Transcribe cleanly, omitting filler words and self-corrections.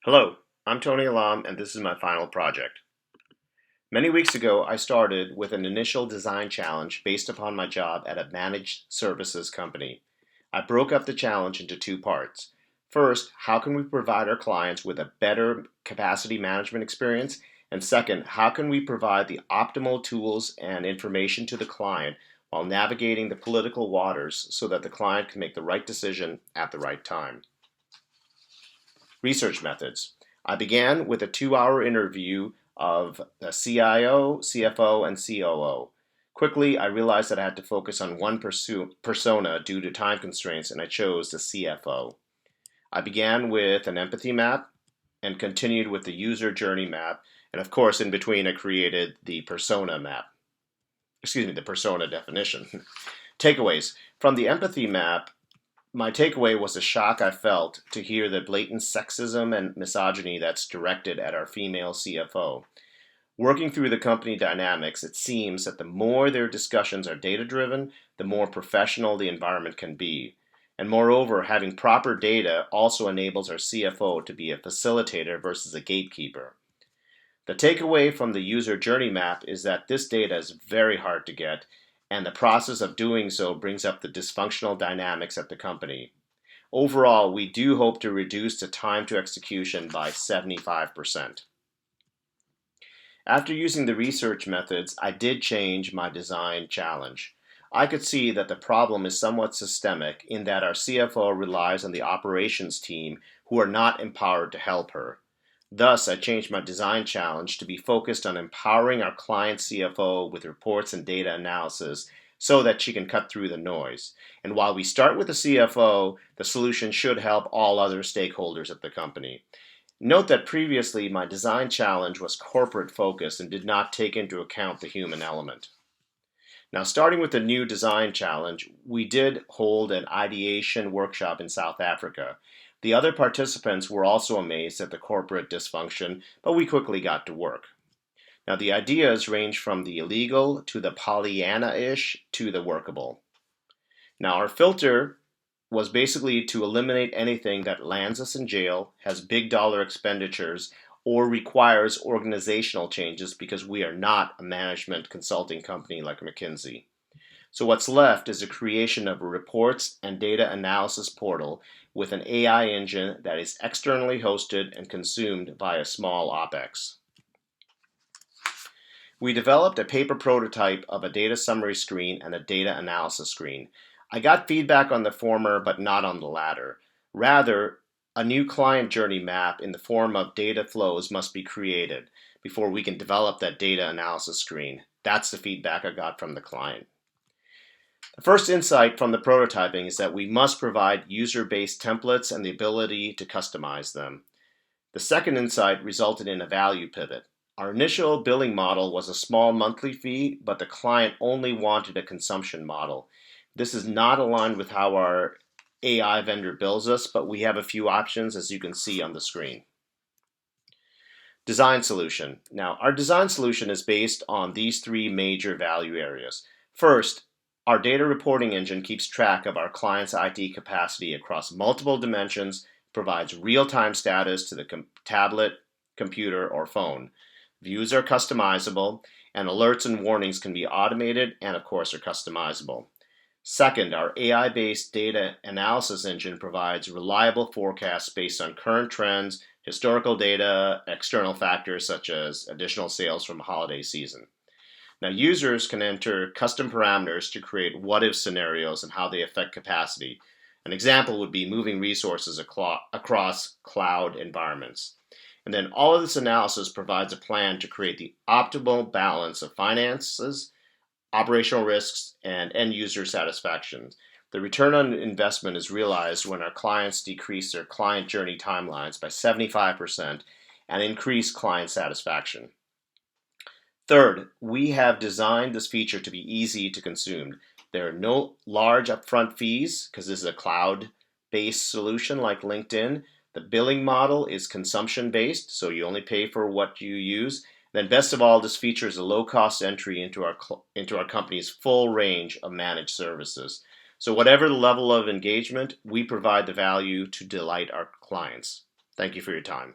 Hello, I'm Tony Alam, and this is my final project. Many weeks ago, I started with an initial design challenge based upon my job at a managed services company. I broke up the challenge into two parts. First, how can we provide our clients with a better capacity management experience? And second, how can we provide the optimal tools and information to the client while navigating the political waters so that the client can make the right decision at the right time? Research methods. I began with a 2-hour interview of the CIO, CFO, and COO. Quickly, I realized that I had to focus on one persona due to time constraints, and I chose the CFO. I began with an empathy map and continued with the user journey map, and of course, in between, I created the persona map. The persona definition. Takeaways. From the empathy map, my takeaway was the shock I felt to hear the blatant sexism and misogyny that's directed at our female CFO. Working through the company dynamics, it seems that the more their discussions are data driven, the more professional the environment can be. And moreover, having proper data also enables our CFO to be a facilitator versus a gatekeeper. The takeaway from the user journey map is that this data is very hard to get, and the process of doing so brings up the dysfunctional dynamics at the company. Overall, we do hope to reduce the time to execution by 75%. After using the research methods, I did change my design challenge. I could see that the problem is somewhat systemic in that our CFO relies on the operations team who are not empowered to help her. Thus, I changed my design challenge to be focused on empowering our client CFO with reports and data analysis so that she can cut through the noise. And while we start with the CFO, the solution should help all other stakeholders at the company. Note that previously my design challenge was corporate focused and did not take into account the human element. Now, starting with the new design challenge, we did hold an ideation workshop in South Africa. The other participants were also amazed at the corporate dysfunction, but we quickly got to work. Now, the ideas range from the illegal to the Pollyanna-ish to the workable. Now, our filter was basically to eliminate anything that lands us in jail, has big dollar expenditures, or requires organizational changes because we are not a management consulting company like McKinsey. So what's left is the creation of a reports and data analysis portal with an AI engine that is externally hosted and consumed via small OpEx. We developed a paper prototype of a data summary screen and a data analysis screen. I got feedback on the former, but not on the latter. Rather, a new client journey map in the form of data flows must be created before we can develop that data analysis screen. That's the feedback I got from the client. The first insight from the prototyping is that we must provide user-based templates and the ability to customize them. The second insight resulted in a value pivot. Our initial billing model was a small monthly fee, but the client only wanted a consumption model. This is not aligned with how our AI vendor bills us, but we have a few options as you can see on the screen. Design solution. Now, our design solution is based on these three major value areas. First, our data reporting engine keeps track of our client's IT capacity across multiple dimensions, provides real-time status to the tablet, computer, or phone. Views are customizable, and alerts and warnings can be automated and, of course, are customizable. Second, our AI-based data analysis engine provides reliable forecasts based on current trends, historical data, external factors such as additional sales from a holiday season. Now, users can enter custom parameters to create what-if scenarios and how they affect capacity. An example would be moving resources across cloud environments. And then all of this analysis provides a plan to create the optimal balance of finances, operational risks, and end-user satisfaction. The return on investment is realized when our clients decrease their client journey timelines by 75% and increase client satisfaction. Third, we have designed this feature to be easy to consume. There are no large upfront fees because this is a cloud-based solution like LinkedIn. The billing model is consumption-based, so you only pay for what you use. Then best of all, this feature is a low-cost entry into our company's full range of managed services. So whatever the level of engagement, we provide the value to delight our clients. Thank you for your time.